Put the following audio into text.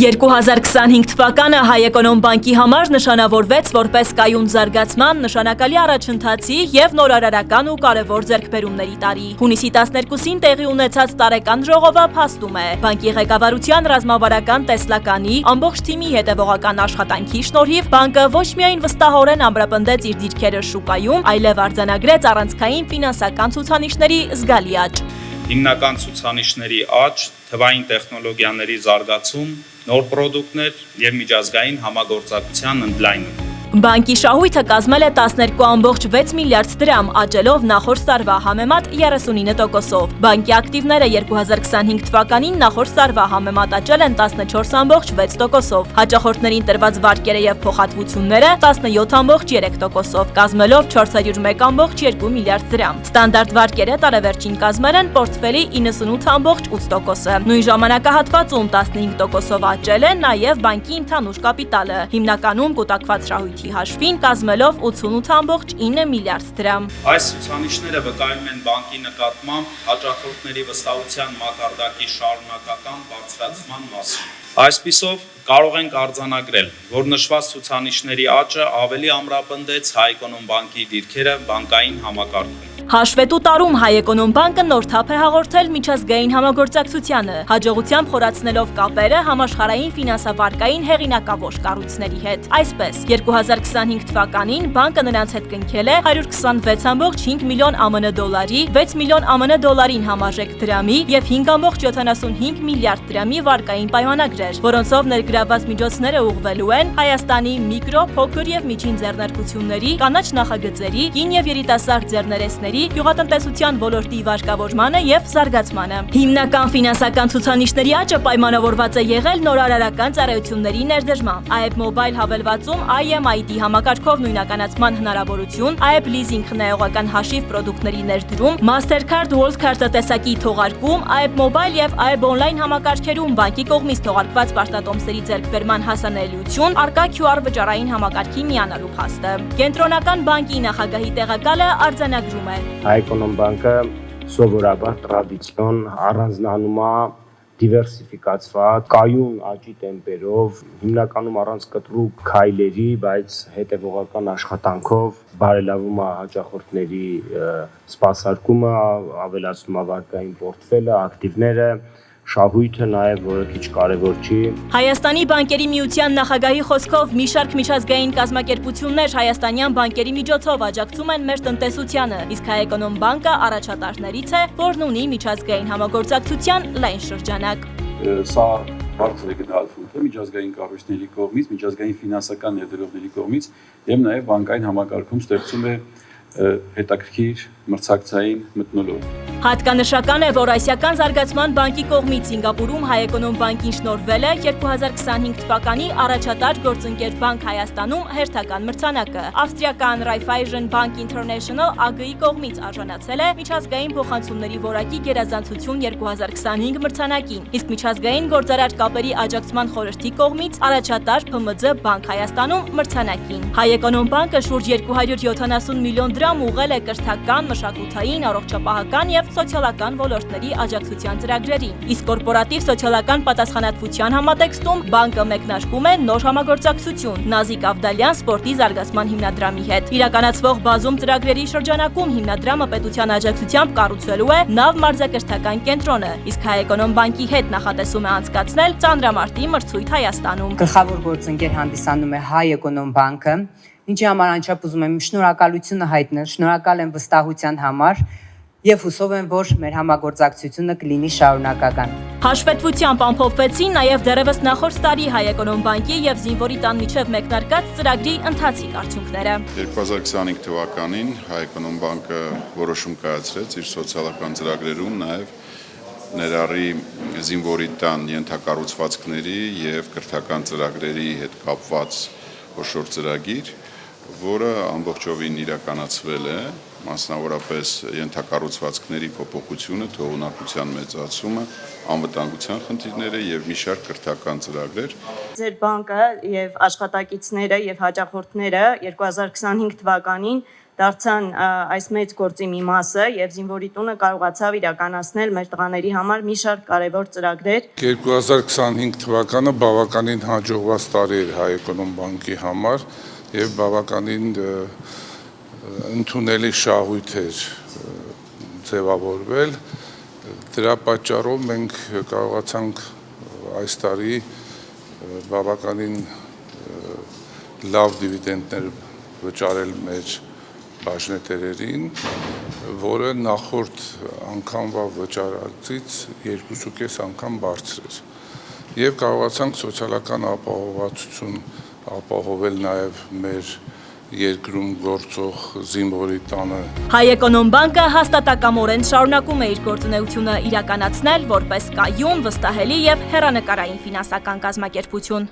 2025 թվականը Հայ-Էկոնոմբանկի համար նշանավորվեց որպես կայուն զարգացման, նշանակալի առաջընթացի և նորարարական ու կարևոր ձեռքբերումների տարի։ Հունիսի 12-ին տեղի ունեցած տարեկան ժողովը փաստում է։ Բանկի ղեկավարության ռազմավարական տեսլականի ամբողջ թիմի հետևողական աշխատանքի շնորհիվ բանկը ոչ միայն վստահորեն ամրապնդեց իր դիրքերը շուկայում, այլև արձանագրեց առանցքային ֆինանսական ցուցանիշների զգալի աճ։ Հիմնական ցուցանիշների աճ, թվային տեխնոլոգիաների զարգացում, նոր պրոդուկտներ և միջազգային համագործակցության ընդլայնում։ Բանկի շահույթը կազմել է 12,6 միլիարդ դրամ, աճելով նախորդ տարվա համեմատ 39%-ով։ Բանկի ակտիվները 2025 թվականին նախորդ տարվա համեմատ աճել են 14,6%-ով։ Հաճախորդներին տրված վարկերը և փոխհատվությունները 17,3%-ով, կազմելով 401,2 միլիարդ դրամ։ Ստանդարտ վարկերը տարեվերջին կազմել են պորտֆելի 98,8%-ը։ Նույն ժամանակահատվածում 15%-ով աճել է նաև բանկի ընդհանուր կապիտալը, հիմնականում կուտակված շահույթի հաշվին կազմելով 88,9 միլիարդ դրամ։ Այս ցուցանիշները վկայում են բանկի նկատմամբ հաճախորդների վստահության մակարդակի շարունակական բարձրացման մասին։ Այսպիսով կարող ենք արձանագրել, որ նշված ցուցանիշների աճը ավելի ամրապնդեց Հայ-Էկոնոմբանկի դիրքերը բանկային համակարգում։ Հաշվետու տարում Հայ-Էկոնոմբանկը նոր թափ է հաղորդել միջազգային համագործակցությանը, հաջողությամբ խորացնելով կապերը համաշխարհային ֆինանսավարկային հեղինակավոր կառույցների հետ։ Այսպես, 2025 թվականին բանկը նրանց հետ կնքել է 126,5 միլիոն ԱՄՆ դոլարի, 6 միլիոն ԱՄՆ դոլարին համարժեք դրամի և 5,75 միլիարդ դրամի վարկային պայմանագրեր, որոնցով ներգրավված միջոցները ուղղվելու են Հայաստանի միկրո, փոքր և միջին ձեռնարկությունների, կանաչ նախագծերի, կին և երիտասարդ ձեռներեցների, գյուղատնտեսության ոլորտի վարկավորմանը և զարգացմանը։ Հիմնական ֆինանսական ցուցանիշների աճը պայմանավորված է եղել նորարարական ծառայությունների ներդրմամբ։ AEB Mobile հավելվածում IMID համակարգով նույնականացման հնարավորություն, AEB Leasing խնայողական հաշիվ պրոդուկտների ներդրում, Mastercard World Card տեսակի թողարկում, AEB Mobile և AEB Online համակարգերում բանկի կողմից թողարկված պարտատոմսերի ձեռքբերման հասանելիություն, առկա QR վճարային համակարգի միանալու փաստը։ Կենտրոնական բանկի նախագահի տեղակալը արձանագրում է. Հայ-Էկոնոմբանկը սովորաբար տրադիցիոն առանձնանում է դիվերսիֆիկացված, կայուն աճի տեմպերով, հիմնականում առանց կտրուկ քայլերի, բայց հետևողական աշխատանքով բարելավում է հաճախորդների սպասարկումը, ավելացնում է վարկային պորտֆելը, ակտիվները, շահույթը նաև, որը քիչ կարևոր չի։ Հայաստանի բանկերի միության նախագահի խոսքով մի շարք միջազգային կազմակերպություններ հայաստանյան բանկերի միջոցով աջակցում են մեր տնտեսությանը, իսկ Հայ-Էկոնոմբանկը առաջատարներից է, որն ունի միջազգային համագործակցության լայն շրջանակ։ Սա բարձր է գնահատվում թե միջազգային կառույցների կողմից, միջազգային ֆինանսական ներդրողների կողմից և նաև բանկային համակարգում ստեղծում է հետաքրքիր մրցակցային մթնոլորտ։ Հատկանշական է, որ Ասիական զարգացման բանկի կողմից Սինգապուրում Հայ-Էկոնոմբանկին շնորհվել է 2025 թվականի առաջատար գործընկեր բանկ Հայաստանում հերթական մրցանակը։ Ավստրիական Raiffeisen Bank International AG-ի կողմից արժանացել է միջազգային փոխանցումների որակի գերազանցություն 2025 մրցանակին, իսկ միջազգային գործարար կապերի աջակցման խորհրդի կողմից առաջատար ՓՄՁ բանկ Հայաստանում մրցանակին։ Հայ-Էկոնոմբանկը շուրջ 270 միլիոն դրամ ուղղել է կրթական, մշակութային, առողջապահական և սոցիալական ոլորտների աջակցության ծրագրերին, իսկ կորպորատիվ սոցիալական պատասխանատվության համատեքստում բանկը մեկնարկում է նոր համագործակցություն Նազիկ Ավդալյան սպորտի զարգացման հիմնադրամի հետ։ Իրականացվող բազում ծրագրերի շրջանակում հիմնադրամը պետության աջակցությամբ կառուցվելու է նավ մարզակրթական կենտրոնը, իսկ Հայ-Էկոնոմբանկի հետ նախատեսում է անցկացնել ծանրամարտի մրցույթ Հայաստանում։ Գլխավոր գործընկեր հանդիսանում է Հայ-Էկոնոմբանկը, ինչի համար անչափ ուզում եմ շնորհակալությունը հայտնել, շնորհակալ եմ վստահության համար և հուսով եմ, որ մեր համագործակցությունը կլինի շարունակական։ Հաշվետվությամբ ամփոփվեցին նաև դեռևս նախորդ տարի Հայ-Էկոնոմբանկի և Զինվորի տան միջև մեկնարկած ծրագրի ընթացիկ արդյունքները։ 2025 թվականին Հայ-Էկոնոմբանկը որոշում կայացրեց իր սոցիալական ծրագրերում նաև ներառի Զինվորի տան ենթակառուցվածքների և կրթական ծրագրերի հետ կապված խոշոր ծրագիր, որը ամբողջովին իրականացվել է, մասնավորապես ենթակառուցվածքների փոփոխությունը, թողունակության մեծացումը, անվտանգության խնդիրները և մի շարք կրթական ծրագրեր։ Ձեր բանկը և աշխատակիցները և հաճախորդները 2025 թվականին դարձան այս մեծ գործի մի մասը եւ զինվորի տունը կարողացավ իրականացնել մեր տղաների համար մի շարք կարևոր ծրագրեր։ 2025 թվականը բավականին հաջողված տարի էր Հայ-Էկոնոմբանկի համար եւ բավականին ընդունելի շահույթ էր ձևավորվել։ Դրա պատճառով մենք կարողացանք այս տարի բավականին լավ դիվիդենդներ վճարել մեր բաժնետերերին, որը նախորդ անգամվա վճարածից 2.5 անգամ բարձր էր։ Եվ կարողացանք սոցիալական ապահովվածություն ապահովել նաև մեր երկրում գործող զինվորի տանը։ Հայ-Էկոնոմբանկը հաստատակամորեն շարունակում է իր գործունեությունը իրականացնել որպես կայուն, վստահելի եւ հեռանկարային ֆինանսական կազմակերպություն։